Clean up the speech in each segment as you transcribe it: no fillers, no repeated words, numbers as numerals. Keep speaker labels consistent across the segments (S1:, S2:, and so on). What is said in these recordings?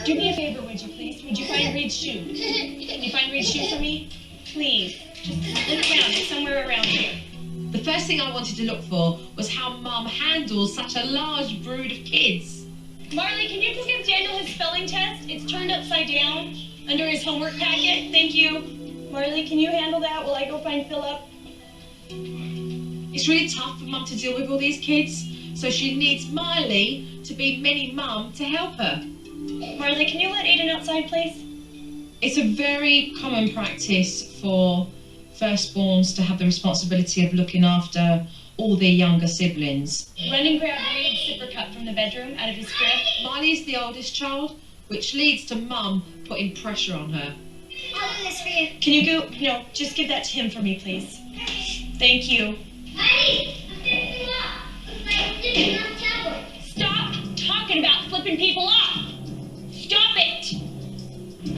S1: Do me a favor, would you please? Would you find Reed's shoe? Can you find Reed's shoe for me? Please. Just look around. It's somewhere around here.
S2: The first thing I wanted to look for was how Mum handles such a large brood of kids.
S1: Marley, can you just give Daniel his spelling test? It's turned upside down under his homework packet. Thank you. Marley, can you handle that while I go find Philip?
S2: It's really tough for Mum to deal with all these kids, so she needs Miley to be mini Mum to help her.
S1: Marley, can you let Aiden outside, please?
S2: It's a very common practice for firstborns to have the responsibility of looking after all their younger siblings.
S1: Run and grab Reed's zipper cup from the bedroom out of his crib.
S2: Miley is the oldest child, which leads to Mum putting pressure on her.
S1: I'll do this for you. Can you go? No, just give that to him for me, please. Thank you. Stop talking about flipping people off. Stop it.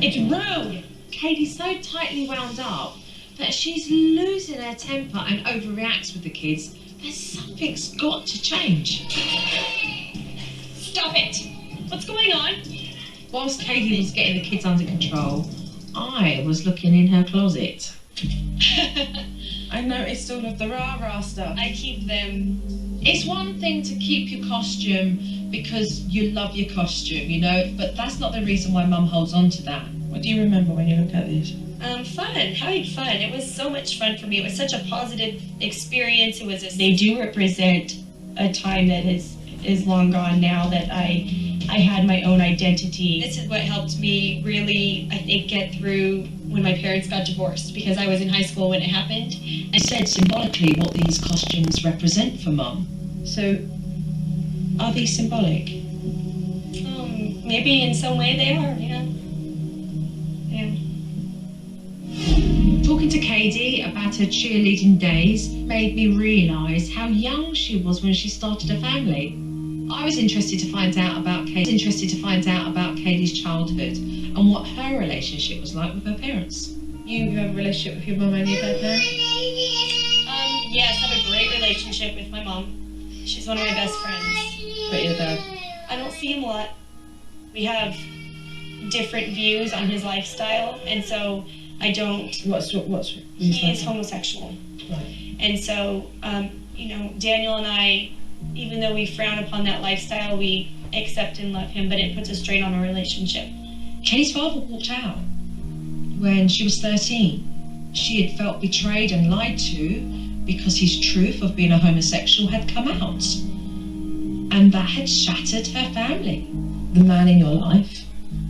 S1: It's rude.
S2: Katie's so tightly wound up that she's losing her temper and overreacts with the kids. Something's got to change.
S1: Stop it. What's going on?
S2: Whilst Katie was getting the kids under control, I was looking in her closet. I noticed all of the rah-rah stuff.
S1: I keep them.
S2: It's one thing to keep your costume because you love your costume, you know, but that's not the reason why Mum holds on to that. What do you remember when you look at this?
S1: Fun, having fun. It was so much fun for me. It was such a positive experience. They do represent a time that is long gone now, that I had my own identity. This is what helped me really, I think, get through when my parents got divorced, because I was in high school when it happened.
S2: I said symbolically what these costumes represent for Mum. So, are these symbolic?
S1: Maybe in some way they are, yeah.
S2: Talking to Katie about her cheerleading days made me realise how young she was when she started a family. I was interested to find out about Katie's childhood and what her relationship was like with her parents. You have a relationship with your mum and your dad now?
S1: Yes, I have a great relationship with my mom. She's one of my best friends.
S2: But your dad?
S1: I don't see him a lot. We have different views on his lifestyle, and so I don't.
S2: What's
S1: he is homosexual.
S2: Right.
S1: And so, Daniel and I, even though we frown upon that lifestyle, we accept and love him, but it puts a strain on our relationship.
S2: Katie's father walked out when she was 13. She had felt betrayed and lied to because his truth of being a homosexual had come out. And that had shattered her family. The man in your life,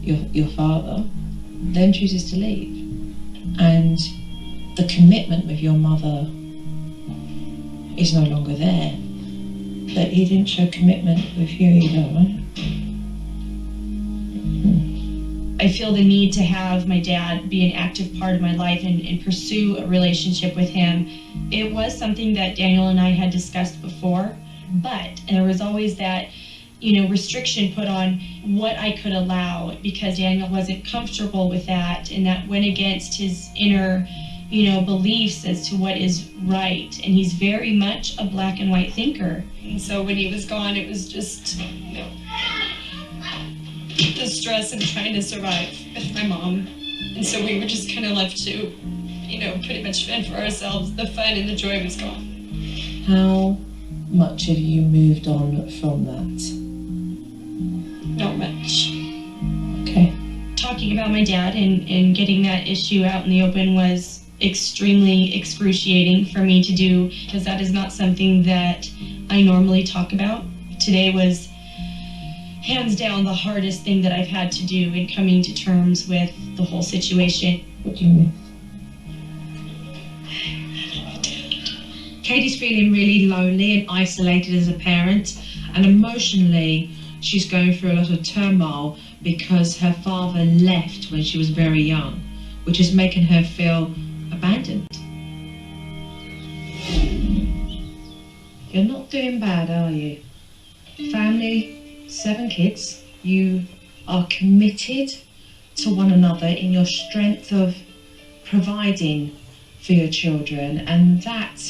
S2: your father, then chooses to leave. And the commitment with your mother is no longer there. But he didn't show commitment with you either, right?
S1: I feel the need to have my dad be an active part of my life and pursue a relationship with him. It was something that Daniel and I had discussed before, but there was always that, restriction put on what I could allow, because Daniel wasn't comfortable with that, and that went against his inner, beliefs as to what is right. And he's very much a black and white thinker. And so when he was gone, it was just, the stress of trying to survive with my mom. And so we were just kind of left to, pretty much fend for ourselves. The fun and the joy was gone.
S2: How much have you moved on from that?
S1: Not much.
S2: Okay.
S1: Talking about my dad and getting that issue out in the open was extremely excruciating for me to do, because that is not something that I normally talk about. Today was hands down the hardest thing that I've had to do in coming to terms with the whole situation.
S2: What do you mean? Katie's feeling really lonely and isolated as a parent, and emotionally she's going through a lot of turmoil because her father left when she was very young, which is making her feel abandoned. You're not doing bad, are you? Family, 7 kids. You are committed to one another in your strength of providing for your children, and that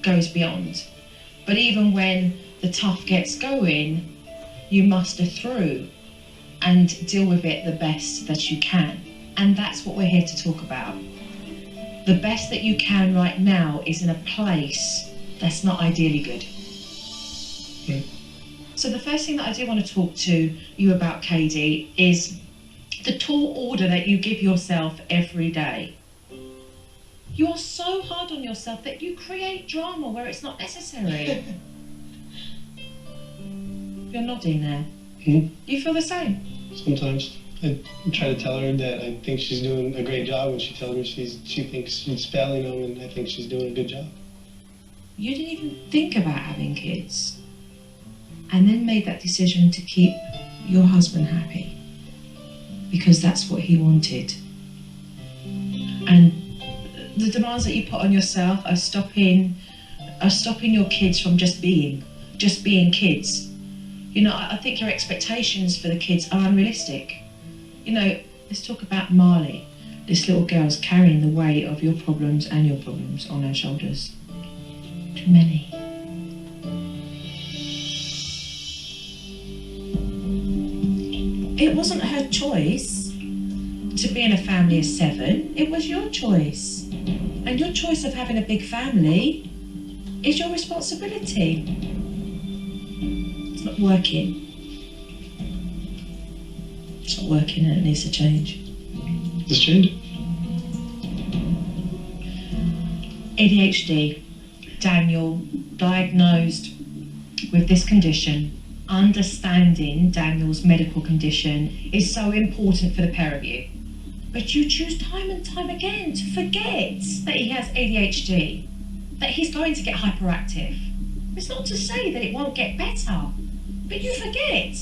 S2: goes beyond. But even when the tough gets going, you muster through and deal with it the best that you can. And that's what we're here to talk about. The best that you can right now is in a place that's not ideally good.
S3: Right.
S2: So the first thing that I do want to talk to you about, Katie, is the tall order that you give yourself every day. You are so hard on yourself that you create drama where it's not necessary. You're nodding there.
S3: Mm-hmm.
S2: You feel the same?
S3: Sometimes I try to tell her that I think she's doing a great job, and she tells me she thinks she's failing them, and I think she's doing a good job.
S2: You didn't even think about having kids, and then made that decision to keep your husband happy because that's what he wanted. And the demands that you put on yourself are stopping your kids from just being kids. You know, I think your expectations for the kids are unrealistic. You know, let's talk about Marley. This little girl's carrying the weight of your problems and your problems on her shoulders. Too many. It wasn't her choice to be in a family of 7. It was your choice. And your choice of having a big family is your responsibility. It's not working. It's not working and it needs to change.
S3: Just change it.
S2: ADHD. Daniel, diagnosed with this condition. Understanding Daniel's medical condition is so important for the pair of you. But you choose time and time again to forget that he has ADHD, that he's going to get hyperactive. It's not to say that it won't get better, but you forget.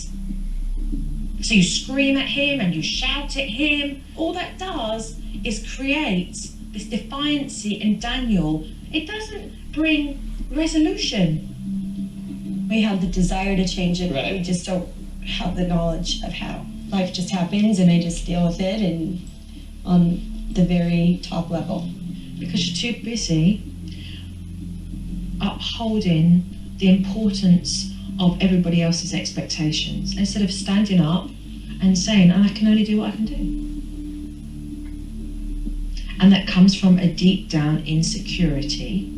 S2: So you scream at him and you shout at him. All that does is create this defiancy in Daniel. It doesn't bring resolution.
S1: We have the desire to change it, but
S3: Right.
S1: we just don't have the knowledge of how. Life just happens and I just deal with it, and on the very top level.
S2: Because you're too busy upholding the importance of everybody else's expectations instead of standing up and saying, I can only do what I can do. And that comes from a deep down insecurity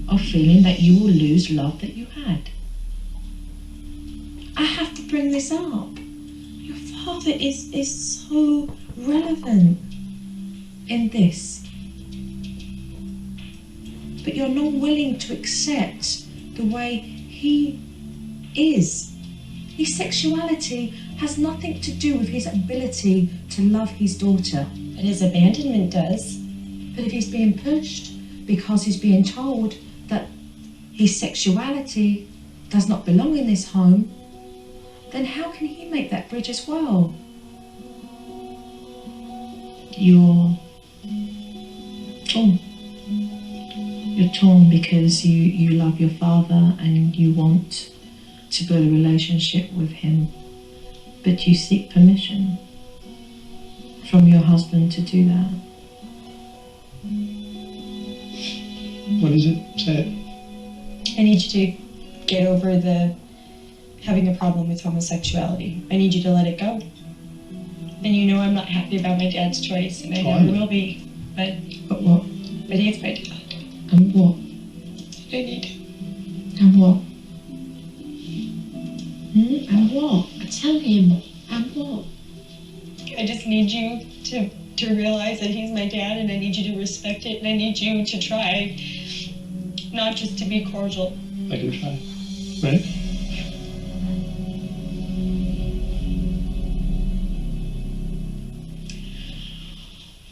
S2: of feeling that you will lose love that you had. I have to bring this up. Your father is so relevant in this. But you're not willing to accept the way he is. His sexuality has nothing to do with his ability to love his daughter.
S1: But his abandonment does.
S2: But if he's being pushed because he's being told that his sexuality does not belong in this home, then how can he make that bridge as well? You're torn. You're torn because you love your father and you want to build a relationship with him, but you seek permission from your husband to do that.
S3: What is it? Say it.
S1: I need you to get over the having a problem with homosexuality. I need you to let it go. And you know I'm not happy about my dad's choice, and I never will be. But
S2: what?
S1: But he is my dad.
S2: And what?
S1: I need him.
S2: And what? And what? Tell him. And what?
S1: I just need you to realize that he's my dad, and I need you to respect it, and I need you to try not just to be cordial.
S3: I can try. Right?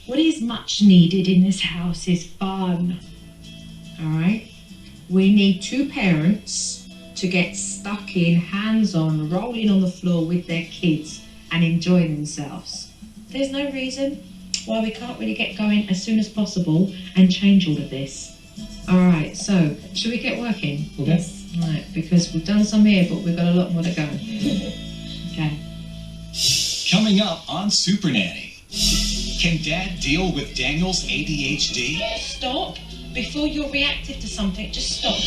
S2: What is much needed in this house is fun. Alright? We need 2 parents to get stuck in, hands-on, rolling on the floor with their kids and enjoying themselves. There's no reason why we can't really get going as soon as possible and change all of this. Alright, so, should we get working?
S3: Okay.
S2: Right, because we've done some here, but we've got a lot more to go. Okay.
S4: Coming up on SuperNanny. Can Dad deal with Daniel's ADHD?
S2: Stop. Before you're reactive to something, just stop.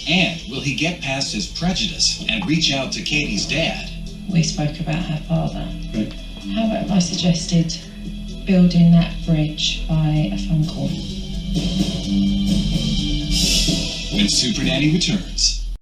S4: And will he get past his prejudice and reach out to Katie's dad?
S2: We spoke about her father.
S3: Right.
S2: How about if I suggested building that bridge by a phone call?
S4: When SuperNanny returns.